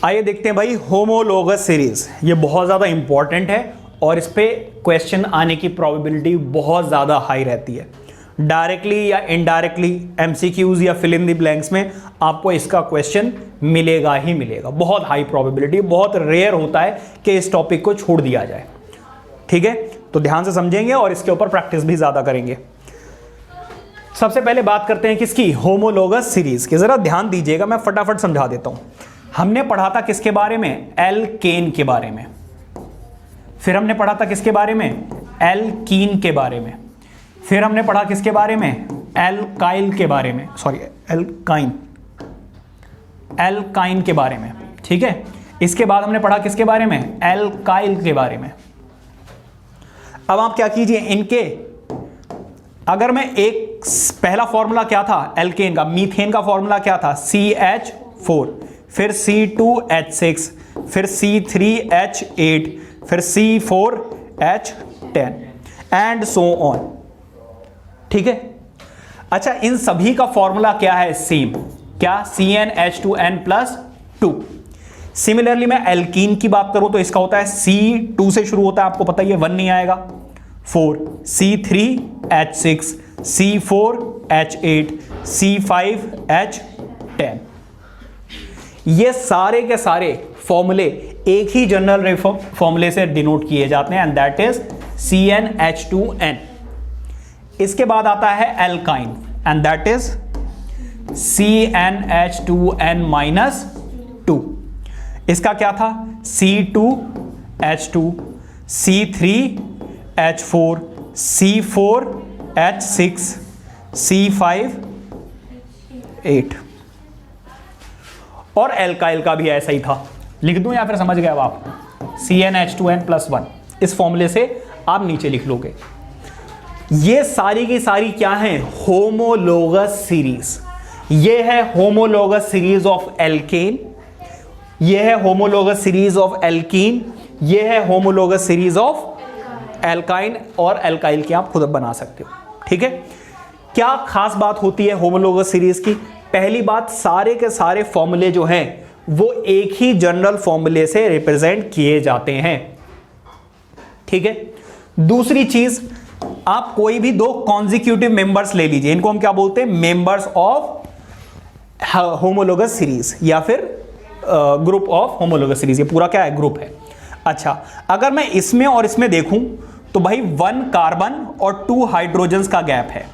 आइए देखते हैं भाई होमोलोगस सीरीज, ये बहुत ज़्यादा इंपॉर्टेंट है और इस पे क्वेश्चन आने की प्रोबेबिलिटी बहुत ज़्यादा हाई रहती है। डायरेक्टली या इनडायरेक्टली एमसीक्यूज या फिल इन द ब्लैंक्स में आपको इसका क्वेश्चन मिलेगा ही मिलेगा। बहुत हाई प्रोबेबिलिटी, बहुत रेयर होता है कि इस टॉपिक को छोड़ दिया जाए। ठीक है, तो ध्यान से समझेंगे और इसके ऊपर प्रैक्टिस भी ज़्यादा करेंगे। सबसे पहले बात करते हैं किसकी, होमोलोगस सीरीज की। ज़रा ध्यान दीजिएगा, मैं फटाफट समझा देता हूँ। हमने पढ़ा था किसके बारे में, एल्केन के बारे में। फिर हमने पढ़ा था किसके बारे में, एल्कीन के बारे में। फिर हमने पढ़ा किसके बारे में, एल्काइल के बारे में, सॉरी एल्काइन के बारे में। ठीक है, इसके बाद हमने पढ़ा किसके बारे में, एल्काइल के बारे में। अब आप क्या कीजिए, इनके अगर मैं एक पहला फॉर्मूला क्या था एल्केन का, मीथेन का फॉर्मूला क्या था, CH4, फिर C2H6, फिर C3H8, फिर C4H10 एंड सो ऑन। ठीक है, अच्छा इन सभी का फॉर्मूला क्या है, सेम, क्या, CnH2n+2। सिमिलरली मैं एल्कीन की बात करूं तो इसका होता है C2 से शुरू होता है, आपको पता ही है, 1 नहीं आएगा, 4, C3H6, C4H8, C5H10। ये सारे के सारे फॉर्मूले एक ही जनरल फॉर्मूले से डिनोट किए जाते हैं एंड दैट इज CnH2n। इसके बाद आता है alkyne and that is CnH2n-2। इसका क्या था, C2H2, C3H4, C4H6, C5H8। और एल्काइल का भी ऐसा ही था, लिख दूं या फिर समझ गए अब आप, CnH2n+1। इस फॉर्मूले से आप नीचे लिख लोगे। ये सारी की सारी क्या है, होमोलोगस सीरीज। ये है होमोलोगस सीरीज ऑफ एल्केन, ये है होमोलोगस सीरीज ऑफ एल्कीन, ये है होमोलोगस सीरीज ऑफ एल्काइन, और एल्काइल के आप खुद बना सकते हो। ठीक है, क्या खास बात होती है होमोलोगस सीरीज की, पहली बात, सारे के सारे फॉर्मूले जो हैं वो एक ही जनरल फॉर्मूले से रिप्रेजेंट किए जाते हैं। ठीक है, दूसरी चीज, आप कोई भी दो कॉन्जिक्यूटिव मेंबर्स ले लीजिए, इनको हम क्या बोलते हैं, मेंबर्स ऑफ होमोलोगस सीरीज या फिर ग्रुप ऑफ होमोलोगस सीरीज। ये पूरा क्या है, ग्रुप है। अच्छा, अगर मैं इसमें और इसमें देखूं तो भाई 1 कार्बन और 2 हाइड्रोजन्स का गैप है।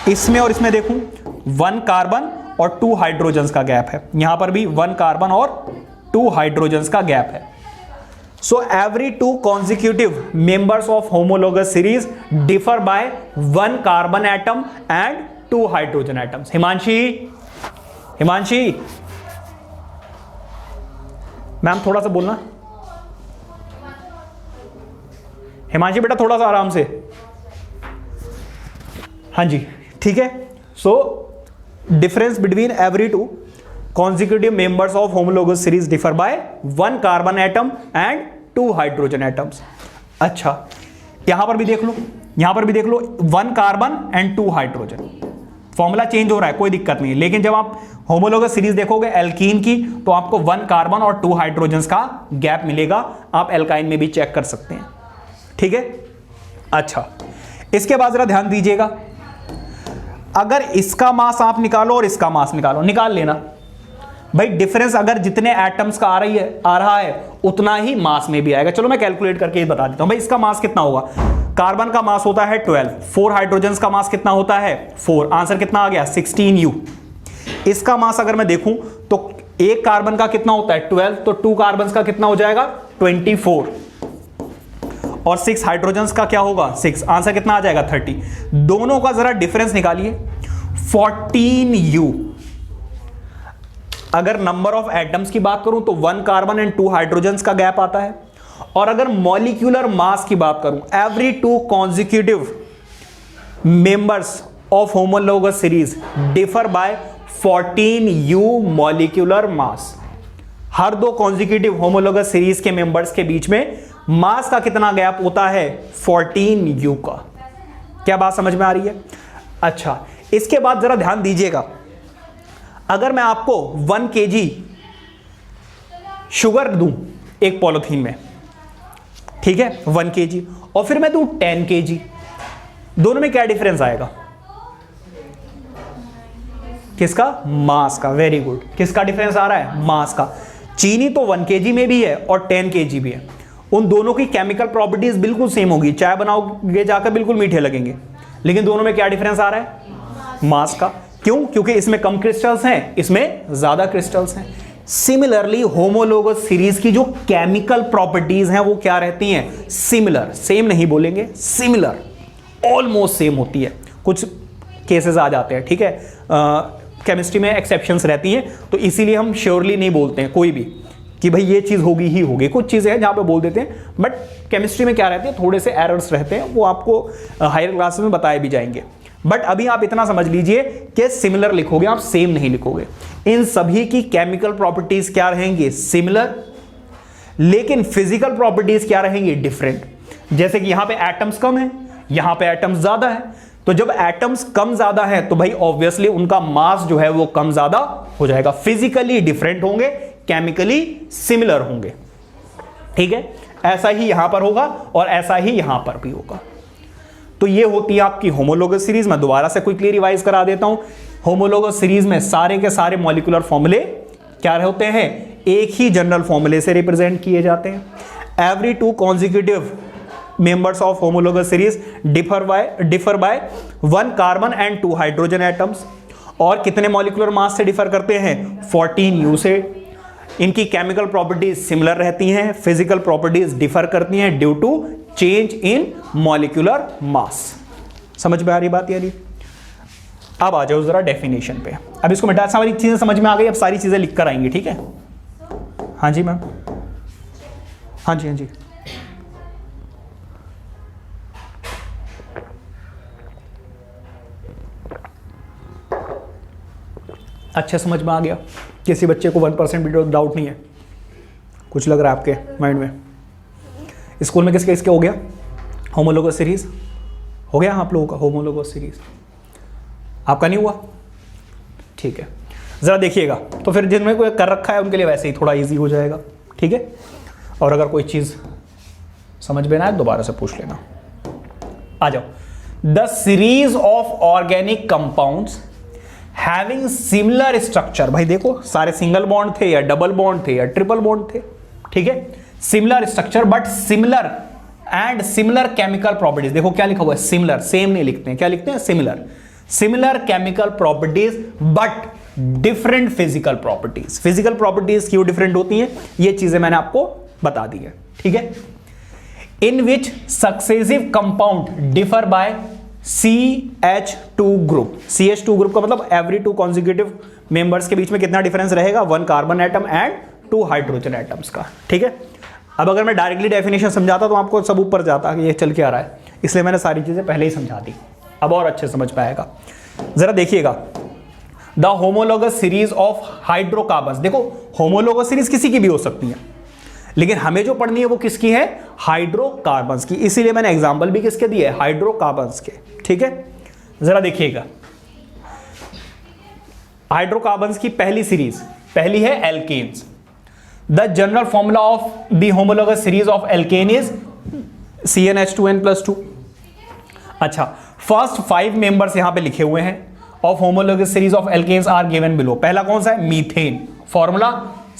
इसमें और इसमें देखूं 1 कार्बन और 2 हाइड्रोजन्स का गैप है। यहां पर भी 1 कार्बन और 2 हाइड्रोजन्स का गैप है। So every 2 consecutive members of homologous series differ by 1 carbon atom and 2 hydrogen atoms. Himanshi ma'am थोड़ा सा बोलना, हिमांशी बेटा थोड़ा सा आराम से, हाँ जी, ठीक है। So difference between every 2 consecutive members of homologous series differ by 1 carbon atom and 2 hydrogen atoms। अच्छा, यहां पर भी देख लो, यहां पर भी देख लो, 1 carbon and 2 hydrogen. Formula change हो रहा है, कोई दिक्कत नहीं है, लेकिन जब आप होमोलोगस सीरीज देखोगे एल्कीन की तो आपको 1 कार्बन और 2 हाइड्रोजन का गैप मिलेगा। आप एल्काइन में भी चेक कर सकते हैं। ठीक है, अच्छा, इसके बाद जरा ध्यान दीजिएगा, अगर इसका मास आप निकालो और इसका मास निकालो, निकाल लेना भाई। डिफरेंस अगर जितने एटम्स का आ रहा है उतना ही मास में भी आएगा। चलो मैं कैलकुलेट करके बता देता हूं भाई। इसका मास कितना होगा, कार्बन का मास होता है 12, 4 हाइड्रोजन्स का मास कितना होता है 4, आंसर कितना आ गया 16U। इसका मास अगर मैं देखूं तो एक कार्बन का कितना होता है 12, तो 2 कार्बन का कितना हो जाएगा 24, और 6 हाइड्रोजन्स का क्या होगा 6, आंसर कितना आ जाएगा 30। दोनों का जरा डिफरेंस निकालिए, 14U। अगर नंबर ऑफ एटम्स की बात करूं तो 1 कार्बन एंड 2 हाइड्रोजन्स का गैप आता है, और अगर मॉलिक्यूलर मास की बात करूं, every 2 consecutive members of homologous series differ by 14U molecular mass। Her 2 consecutive homologous series के मेंबर्स के बीच में मास का कितना गैप होता है 14U का। क्या बात समझ में आ रही है? अच्छा, इसके बाद जरा ध्यान दीजिएगा, अगर मैं आपको 1 kg शुगर दूं एक पॉलिथीन में, ठीक है, 1 kg, और फिर मैं दूं 10 kg, दोनों में क्या डिफरेंस आएगा? किसका? मास का। Very good. किसका डिफरेंस आ रहा है? मास का। चीनी तो 1 kg में भी है और 10 kg भी है, उन दोनों की केमिकल प्रॉपर्टीज बिल्कुल सेम होगी, चाय बनाओगे जाकर बिल्कुल मीठे लगेंगे, लेकिन दोनों में क्या डिफरेंस आ रहा है? मास का। क्यों? क्योंकि इसमें कम क्रिस्टल्स हैं, इसमें ज्यादा क्रिस्टल्स हैं। सिमिलरली होमोलोगस सीरीज की जो केमिकल प्रॉपर्टीज हैं वो क्या रहती हैं? सिमिलर। सेम नहीं बोलेंगे, सिमिलर, ऑलमोस्ट सेम होती है। कुछ केसेस आ जाते हैं, ठीक है, केमिस्ट्री में एक्सेप्शंस रहती हैं, तो इसीलिए हम श्योरली नहीं बोलते हैं कोई भी कि भाई ये चीज होगी ही होगी। कुछ चीजें हैं जहां पे बोल देते हैं, बट केमिस्ट्री में क्या रहते हैं, थोड़े से एरर्स रहते हैं, वो आपको हायर क्लासेस में बताए भी जाएंगे। बट अभी आप इतना समझ लीजिए कि सिमिलर लिखोगे आप, सेम नहीं लिखोगे। इन सभी की केमिकल प्रॉपर्टीज क्या रहेंगी? सिमिलर, लेकिन फिजिकल प्रॉपर्टीज क्या रहेंगी? डिफरेंट। जैसे कि यहां पे एटम्स कम है, यहां पे एटम्स ज्यादा है, तो जब एटम्स कम ज्यादा है तो भाई ऑब्वियसली उनका मास जो है वो कम ज्यादा हो जाएगा। फिजिकली डिफरेंट होंगे, केमिकली सिमिलर होंगे, ठीक है। ऐसा ही यहां पर होगा और ऐसा ही यहां पर भी होगा। तो ये होती है आपकी होमोलोगस सीरीज। मैं दोबारा से क्विकली रिवाइज करा देता हूं। होमोलोगस सीरीज में सारे के सारे मॉलिक्यूलर फॉर्मूले क्या होते हैं? एक ही जनरल फॉर्मूले से रिप्रेजेंट किए जाते हैं। Every 2 consecutive members of homologous series differ by 1 carbon and 2 hydrogen atoms, और कितने मॉलिक्यूलर मास से डिफर करते हैं? 14 U से। इनकी केमिकल प्रॉपर्टीज सिमिलर रहती हैं, फिजिकल प्रॉपर्टीज डिफर करती हैं due to change in molecular mass. समझ में आ रही बात यारी? अब आ जाओ जरा डेफिनेशन पे। अब इसको मिटा, सारी चीजें समझ में आ गई, अब सारी चीजें लिख कर आएंगी, ठीक है? हाँ जी मैम, हाँ जी, हाँ जी। अच्छे समझ में आ गया? किसी बच्चे को 1% भी डाउट नहीं है? कुछ लग रहा है आपके माइंड में? स्कूल में किसके किसके हो गया होमोलोगस सीरीज? हो गया आप लोगों का होमोलोगस सीरीज? आपका नहीं हुआ? ठीक है, जरा देखिएगा। तो फिर जिनमें कोई कर रखा है उनके लिए वैसे ही थोड़ा इजी हो जाएगा, ठीक है। और अगर कोई चीज समझ में ना आए दोबारा से पूछ लेना। आ जाओ। The series of organic compounds having similar structure, भाई देखो सारे सिंगल बॉन्ड थे या डबल बॉन्ड थे या ट्रिपल बॉन्ड थे, ठीक है। Similar structure but similar and similar chemical properties. देखो क्या लिखा हुआ है? सिमिलर। सेम नहीं लिखते हैं, क्या लिखते हैं? Similar. Similar chemical properties but different physical properties. Physical properties क्यों डिफरेंट होती हैं ये चीजें मैंने आपको बता दी है, ठीक है। In which successive compound differ by CH2 group. CH2 group का मतलब एवरी 2 कॉन्जिक्यूटिव मेंबर्स के बीच में कितना डिफरेंस रहेगा? 1 carbon atom and 2 hydrogen atoms का, ठीक है। अब अगर मैं डायरेक्टली डेफिनेशन समझाता तो आपको सब ऊपर जाता कि ये चल के आ रहा है, इसलिए मैंने सारी चीजें पहले ही समझा दी। अब और अच्छे समझ पाएगा। जरा देखिएगा, the homologous series of hydrocarbons. देखो होमोलोगस सीरीज किसी की भी हो सकती है, लेकिन हमें जो पढ़नी है वो किसकी है? हाइड्रोकार्बन्स की। इसीलिए मैंने एग्जांपल भी किसके दिए? हाइड्रोकार्बन्स के, ठीक है। जरा देखिएगा, हाइड्रोकार्बन्स की पहली सीरीज, पहली है alkanes. The general formula of the homologous series of alkane is CnH2n+2। अच्छा, फर्स्ट 5 मेंबर्स यहां पे लिखे हुए हैं of homologous series of alkanes are given below. पहला कौन सा है? Methane, formula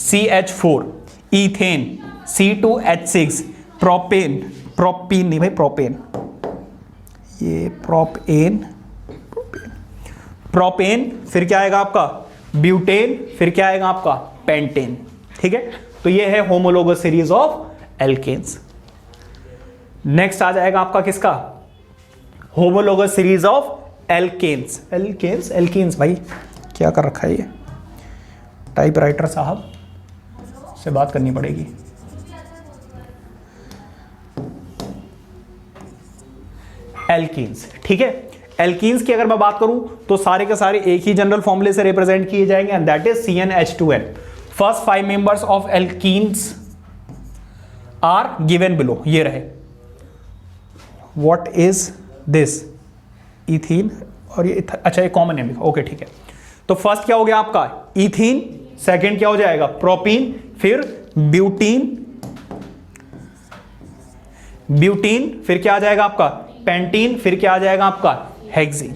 CH4, ethane C2H6, propane, propene नहीं भाई, प्रोपेन, ये प्रोपेन, प्रोपेन, फिर क्या आएगा आपका? ब्यूटेन, फिर क्या आएगा आपका? पेंटेन, ठीक है। तो ये है homologous series of alkenes. Next आ जाएगा आपका किसका? Homologous series of alkenes. Alkenes, alkenes भाई क्या कर रखा है ये? टाइपराइटर साहब से बात करनी पड़ेगी। एल्कीन्स, ठीक है। एल्कीन्स की अगर मैं बात करूं तो सारे के सारे एक ही जनरल फॉर्मूले से रिप्रेजेंट किए जाएंगे and that is CnH2n। First 5 members of alkenes are given below, ये रहे। What is this? इथीन, और ये अच्छा ये कॉमन नेम, ओके ठीक है। तो फर्स्ट क्या हो गया आपका? इथीन, सेकंड क्या हो जाएगा? प्रोपीन, फिर ब्यूटीन, ब्यूटीन, फिर क्या आ जाएगा आपका पेंटीन, फिर क्या आ जाएगा आपका हेक्सीन।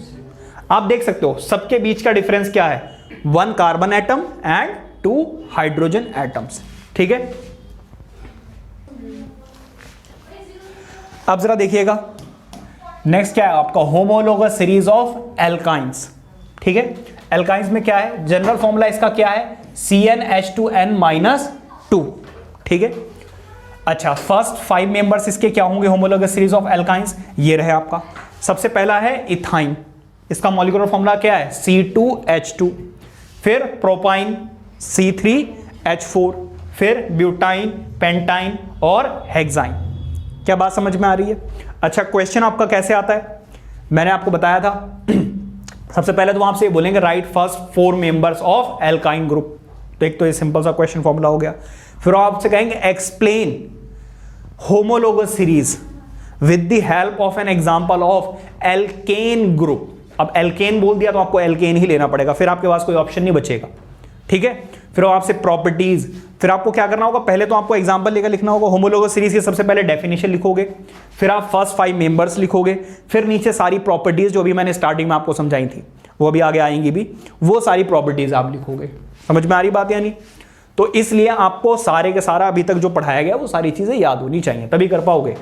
आप देख सकते हो सबके बीच का डिफरेंस क्या है, 1 carbon atom and 2 hydrogen atoms. ठीक है, अब जरा देखिएगा नेक्स्ट क्या है आपका होमोलोगस सीरीज ऑफ एल्काइंस। ठीक है, एल्काइंस में क्या है, जनरल फॉर्मूला इसका क्या है, CnH2n-2। ठीक है, अच्छा फर्स्ट 5 मेंबर्स इसके क्या होंगे होमोलोगस सीरीज ऑफ एल्काइंस, ये रहे आपका। सबसे पहला है इथाइन, इसका मॉलिक्यूलर फॉर्मूला क्या है, C2H2, फिर प्रोपाइन C3H4, फिर ब्यूटाइन, पेंटाइन और हेक्साइन। क्या बात समझ में आ रही है? अच्छा क्वेश्चन आपका कैसे आता है, मैंने आपको बताया था सबसे पहले तो वहां से बोलेंगे right first 4 members of alkyne group, तो एक तो ये सिंपल सा क्वेश्चन फॉर्मूला हो गया। फिर आपसे कहेंगे explain homologous series with the help of an example of alkene group. अब एल्केन बोल दिया तो आपको एल्केन ही लेना पड़ेगा, फिर आपके पास कोई ऑप्शन नहीं बचेगा। ठीक है, फिर आपसे प्रॉपर्टीज, फिर आपको क्या करना होगा, पहले तो आपको एग्जांपल लेकर लिखना होगा होमोलोगस सीरीज की, सबसे पहले डेफिनेशन लिखोगे, फिर आप फर्स्ट 5 मेंबर्स लिखोगे, फिर नीचे सारी प्रॉपर्टीज जो भी मैंने स्टार्टिंग में आपको समझाई थी वो अभी आगे आएंगी भी, वो सारी प्रॉपर्टीज आप लिखोगे। समझ में आ रही बात यानी? तो इसलिए आपको सारे के सारा अभी तक जो पढ़ाया गया वो सारी चीजें याद होनी चाहिए, तभी कर पाओगे।